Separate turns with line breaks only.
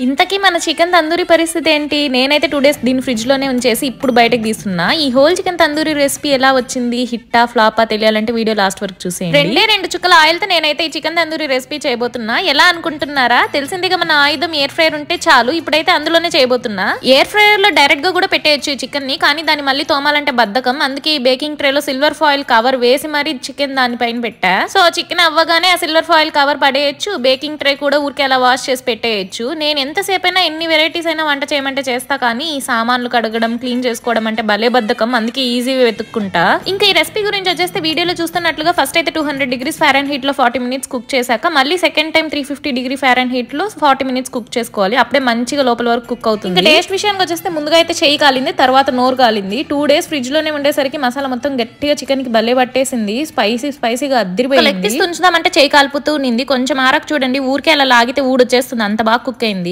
ఇంతకీ మన చికెన్ తందూరి పరిస్థితి ఏంటి? నేనైతే 2 డేస్ దీన్ని ఫ్రిడ్జ్ లోనే ఉంచేసి ఇప్పుడు బయటకు తీస్తున్నా. ఈ హోల్ చికెన్ తందూరి రెసిపీ ఎలా వచ్చింది, హిట్టా ఫ్లాపా తెలియాలంటే వీడియో లాస్ట్ వరకు చూసేయండి. 2 చుక్కల ఆయిల్ తో నేనైతే ఈ చికెన్ తందూరి రెసిపీ చేయబోతున్నా. ఎలా అనుకుంటున్నారా? తెలిసిందిగా మన ఆయుధం ఎయిర్ ఫ్రైయర్ ఉంటే చాలు. ఇప్పుడైతే అందులోనే చేయబోతున్నా. ఎయిర్ ఫ్రైయర్ లో డైరెక్ట్ గా కూడా పెట్టేయచ్చు ఈ చికెన్ ని, కానీ దాన్ని మళ్ళీ తోమాలంటే బద్ధకం. అందుకే ఈ బేకింగ్ ట్రే లో సిల్వర్ ఫాయిల్ కవర్ వేసి మరి చికెన్ దానిపైన పెట్టా. సో చికెన్ అవ్వగానే ఆ సిల్వర్ ఫాయిల్ కవర్ పడేయచ్చు. బేకింగ్ ట్రే కూడా ఊరికే అలా వాష్ చేసి పెట్టేయచ్చు. నేను ఎంతసేపు అయినా ఎన్ని వెరైటీస్ అయినా వంట చేయమంటే చేస్తా, కానీ ఈ సామాన్లు కడగడం క్లీన్ చేసుకోవడం అంటే భలే బద్ధకం. అందుకే ఈజీగా వెతుక్కుంటా. ఇంకా ఈ రెసిపీ గురించి వచ్చేస్తే వీడియోలో చూస్తున్నట్లుగా ఫస్ట్ అయితే 200 degrees Fahrenheit లో 40 minutes కుక్ చేశాక మళ్ళీ సెకండ్ టైం 350 degree Fahrenheit లో 40 minutes కుక్ చేసుకోవాలి. అప్పుడే మంచిగా లోపల వరకు కుక్ అవుతుంది. ఇంకా టేస్ట్ విషయానికి వచ్చేస్తే ముందుగా అయితే చెయ్యి కాలింది, తర్వాత నోరు కాలింది. 2 days ఫ్రిడ్జ్ లోనే ఉండేసరికి మసాలా మొత్తం గట్టిగా చికెన్ కి భలే పట్టేసింది. స్పైసీగా అద్దరిపోయింది. లెగ్ పీస్ తుంచుదామంటే చెయ్యి కాలిపోతూ ఉంది. కొంచెం ఆరకు చూడండి, ఊరికే అలా లాగితే ఊడొచ్చేస్తుంది, అంత బాగా కుక్ అయింది.